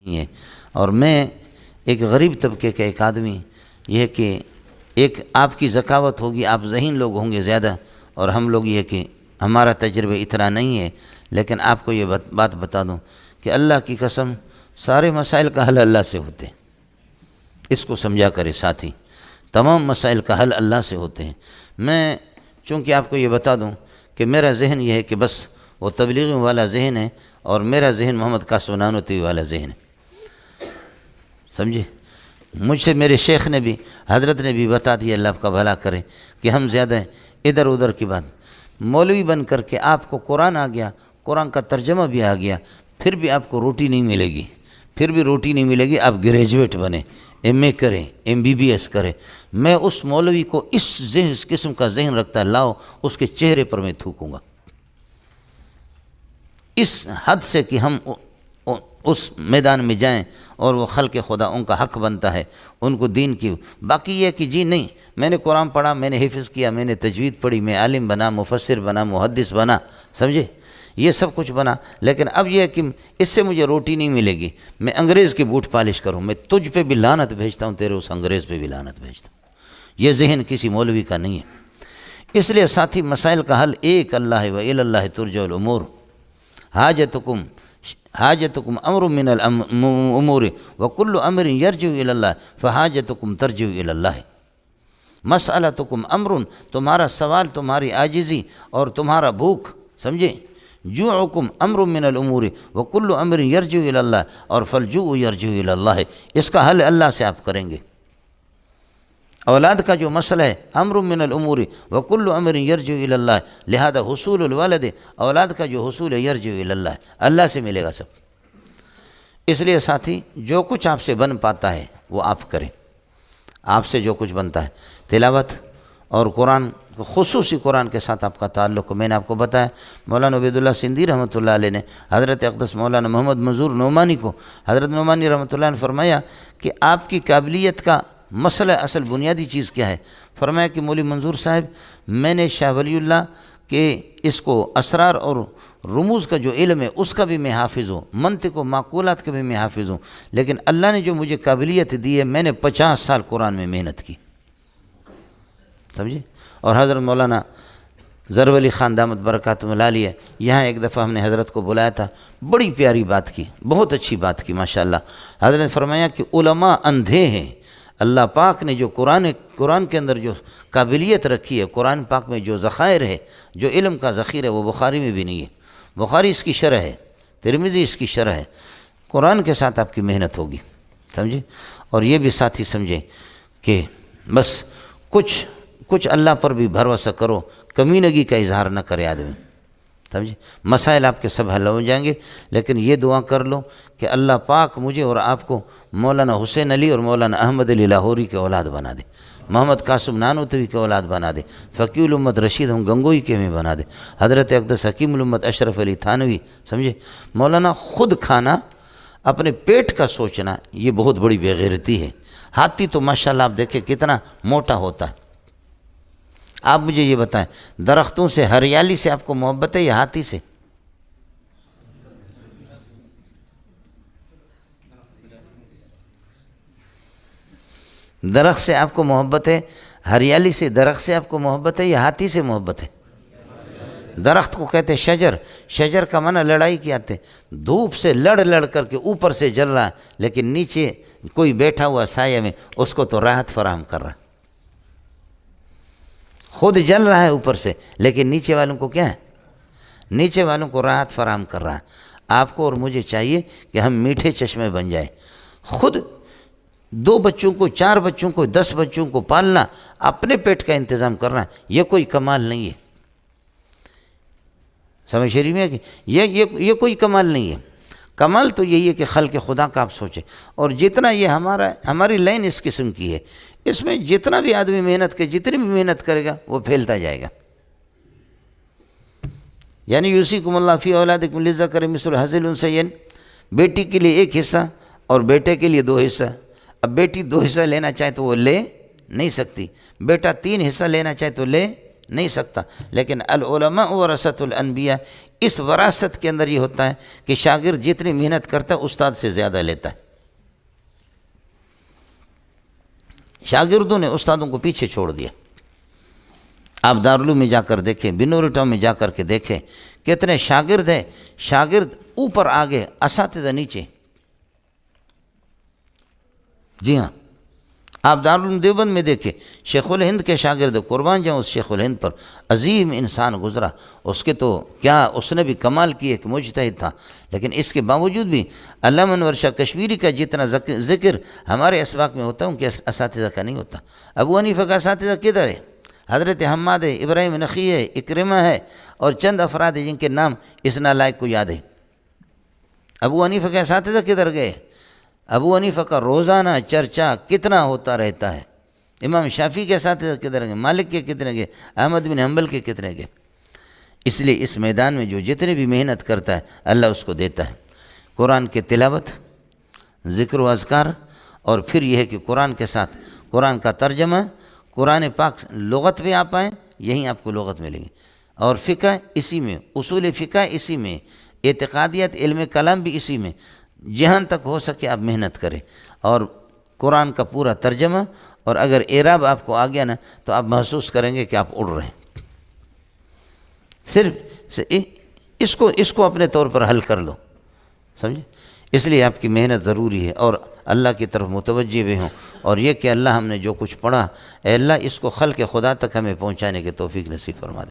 ہے۔ اور میں ایک غریب طبقے کا ایک آدمی، یہ ہے کہ ایک آپ کی ذکاوت ہوگی، آپ ذہین لوگ ہوں گے زیادہ، اور ہم لوگ یہ کہ ہمارا تجربہ اتنا نہیں ہے، لیکن آپ کو یہ بات بتا دوں کہ اللہ کی قسم سارے مسائل کا حل اللہ سے ہوتے ہیں۔ اس کو سمجھا کرے ساتھی، تمام مسائل کا حل اللہ سے ہوتے ہیں۔ میں چونکہ آپ کو یہ بتا دوں کہ میرا ذہن یہ ہے کہ بس وہ تبلیغی والا ذہن ہے، اور میرا ذہن محمد قاسم نانوتوی والا ذہن ہے، سمجھے؟ مجھ سے میرے شیخ نے بھی، حضرت نے بھی بتا دیا، اللہ آپ کا بھلا کرے، کہ ہم زیادہ ادھر ادھر کی بات، مولوی بن کر کے آپ کو قرآن آ گیا، قرآن کا ترجمہ بھی آ گیا، پھر بھی آپ کو روٹی نہیں ملے گی، پھر بھی روٹی نہیں ملے گی۔ آپ گریجویٹ بنے، ایم اے کریں، ایم بی بی ایس کریں، میں اس مولوی کو اس قسم کا ذہن رکھتا ہے، لاؤ اس کے چہرے پر میں تھوکوں گا، اس حد سے کہ ہم اس میدان میں جائیں اور وہ خلق خدا ان کا حق بنتا ہے ان کو دین کی۔ باقی یہ کہ جی نہیں، میں نے قرآن پڑھا، میں نے حفظ کیا، میں نے تجوید پڑھی، میں عالم بنا، مفسر بنا، محدث بنا، سمجھے؟ یہ سب کچھ بنا، لیکن اب یہ ہے کہ اس سے مجھے روٹی نہیں ملے گی، میں انگریز کے بوٹ پالش کروں، میں تجھ پہ بھی لعنت بھیجتا ہوں، تیرے اس انگریز پہ بھی لعنت بھیجتا ہوں۔ یہ ذہن کسی مولوی کا نہیں ہے۔ اس لیے ساتھی، مسائل کا حل ایک اللہ ہے، وَإِلَى اللَّهِ تُرْجَعُ الْأُمُورُ، حاجتکم امر من الامور وکل امر یرجع الی اللہ فحاجتکم ترجع الی اللہ۔ مسئلتکم امر، تمہارا سوال، تمہاری عاجزی اور تمہارا بھوک، سمجھے؟ جوعکم امر من الامور وکل امر یرجع الی اللہ، اور فالجوع یرجع الی اللہ، اس کا حل اللہ سے آپ کریں گے۔ اولاد کا جو مسئلہ ہے، امر من الامور وکل امر یرجع الی اللہ، لہذا حصول الولد، اولاد کا جو حصول ہے، یرجع الی اللہ، اللہ سے ملے گا سب۔ اس لیے ساتھی، جو کچھ آپ سے بن پاتا ہے وہ آپ کریں، آپ سے جو کچھ بنتا ہے، تلاوت اور قرآن، خصوصی قرآن کے ساتھ آپ کا تعلق۔ میں نے آپ کو بتایا مولانا عبید اللہ سندھی رحمۃ اللہ علیہ نے حضرت اقدس مولانا محمد منظور نعمانی کو، حضرت نعمانی رحمۃ اللہ نے فرمایا کہ آپ کی قابلیت کا مسئلہ اصل بنیادی چیز کیا ہے؟ فرمایا کہ مولوی منظور صاحب، میں نے شاہ ولی اللہ کے اس کو اسرار اور رموز کا جو علم ہے اس کا بھی میں حافظ ہوں، منطق و معقولات کا بھی میں حافظ ہوں، لیکن اللہ نے جو مجھے قابلیت دی ہے، میں نے 50 سال قرآن میں محنت کی، سمجھے؟ اور حضرت مولانا ظرف علی خان دامت برکاتہم العالیہ، یہاں ایک دفعہ ہم نے حضرت کو بلایا تھا، بڑی پیاری بات کی، بہت اچھی بات کی ماشاءاللہ۔ حضرت نے فرمایا کہ علماء اندھے ہیں، اللہ پاک نے جو قرآن کے اندر جو قابلیت رکھی ہے، قرآن پاک میں جو ذخائر ہے، جو علم کا ذخیرہ ہے، وہ بخاری میں بھی نہیں ہے۔ بخاری اس کی شرح ہے، ترمذی اس کی شرح ہے، قرآن کے ساتھ آپ کی محنت ہوگی، سمجھے؟ اور یہ بھی ساتھی سمجھیں کہ بس کچھ اللہ پر بھی بھروسہ کرو، کمینگی کا اظہار نہ کرے آدمی، سمجھے؟ مسائل آپ کے سب حل ہو جائیں گے، لیکن یہ دعا کر لو کہ اللہ پاک مجھے اور آپ کو مولانا حسین علی اور مولانا احمد علی لاہوری کے اولاد بنا دے، محمد قاسم نانوتوی کے اولاد بنا دے، فقیہ الامت رشید ہم گنگوئی کے میں بنا دے، حضرت اقدس حکیم الامت اشرف علی تھانوی، سمجھے؟ مولانا خود کھانا، اپنے پیٹ کا سوچنا، یہ بہت بڑی بے غیرتی ہے۔ ہاتھی تو ماشاءاللہ آپ دیکھیں کتنا موٹا ہوتا ہے۔ آپ مجھے یہ بتائیں، درختوں سے، ہریالی سے آپ کو محبت ہے یا ہاتھی سے؟ درخت سے آپ کو محبت ہے، ہریالی سے، درخت سے آپ کو محبت ہے یا ہاتھی سے محبت ہے؟ درخت کو کہتے شجر، شجر کا معنی لڑائی کی آتے، دھوپ سے لڑ کر کے اوپر سے جل رہا ہے، لیکن نیچے کوئی بیٹھا ہوا سایہ میں اس کو تو راحت فراہم کر رہا ہے، خود جل رہا ہے اوپر سے، لیکن نیچے والوں کو کیا ہے؟ نیچے والوں کو راحت فراہم کر رہا ہے۔ آپ کو اور مجھے چاہیے کہ ہم میٹھے چشمے بن جائیں۔ خود 2 بچوں کو، 4 بچوں کو، 10 بچوں کو پالنا، اپنے پیٹ کا انتظام کرنا، یہ کوئی کمال نہیں ہے، سمجھ شریف میں ہے کہ یہ کوئی کمال نہیں ہے۔ کمال تو یہی ہے کہ خلق خدا کا آپ سوچیں، اور جتنا یہ ہماری لائن اس قسم کی ہے، اس میں جتنا بھی آدمی محنت کرے، جتنی بھی محنت کرے گا وہ پھیلتا جائے گا۔ یعنی یوصیکم اللہ فی اولادکم للذکر مثل حظ الانثیین، بیٹی کے لیے 1 حصہ اور بیٹے کے لیے 2 حصہ۔ اب بیٹی 2 حصہ لینا چاہے تو وہ لے نہیں سکتی، بیٹا 3 حصہ لینا چاہے تو لے نہیں سکتا. لیکن العلماء ورثۃ الانبیاء، اس وراثت کے اندر یہ ہوتا ہے کہ شاگرد جتنی محنت کرتا ہے استاد سے زیادہ لیتا ہے. شاگردوں نے استادوں کو پیچھے چھوڑ دیا. آپ دارالعلوم میں جا کر دیکھیں، بنور ٹاؤن میں جا کر کے دیکھیں کتنے شاگرد ہیں. شاگرد اوپر آگے، اساتذہ نیچے. جی ہاں، آپ دارالعلوم دیوبند میں دیکھیں، شیخ الہند کے شاگرد، قربان جاؤں اس شیخ الہند پر، عظیم انسان گزرا. اس کے تو کیا اس نے بھی کمال کی، ایک مجتہد تھا. لیکن اس کے باوجود بھی علامہ انور شاہ کشمیری کا جتنا ذکر ہمارے اسباق میں ہوتا ہے ان کے اساتذہ کا نہیں ہوتا. ابو حنیفہ کا اساتذہ کدھر ہے؟ حضرت حماد ہے، ابراہیم نخعی ہے، اکرمہ ہے، اور چند افراد ہیں جن کے نام اس نالائق کو یاد ہے. ابو حنیفہ کے اساتذہ کدھر گئے؟ ابو حنیفہ کا روزانہ چرچا کتنا ہوتا رہتا ہے. امام شافعی کے اساتذہ کدھر گئے؟ مالک کے کتنے گئے؟ احمد بن حنبل کے کتنے گئے؟ اس لیے اس میدان میں جو جتنے بھی محنت کرتا ہے اللہ اس کو دیتا ہے. قرآن کے تلاوت، ذکر و اذکار، اور پھر یہ ہے کہ قرآن کے ساتھ قرآن کا ترجمہ، قرآن پاک لغت بھی آپ آئیں، یہیں آپ کو لغت ملے گی. اور فقہ اسی میں، اصول فقہ اسی میں، اعتقادیات علم کلام بھی اسی میں. جہاں تک ہو سکے آپ محنت کریں اور قرآن کا پورا ترجمہ. اور اگر اعراب آپ کو آ گیا نا تو آپ محسوس کریں گے کہ آپ اڑ رہے ہیں. صرف اس کو اپنے طور پر حل کر لو، سمجھے؟ اس لیے آپ کی محنت ضروری ہے اور اللہ کی طرف متوجہ بھی ہوں. اور یہ کہ اللہ ہم نے جو کچھ پڑھا، اے اللہ اس کو خلق خدا تک ہمیں پہنچانے کے توفیق نصیب فرما دے.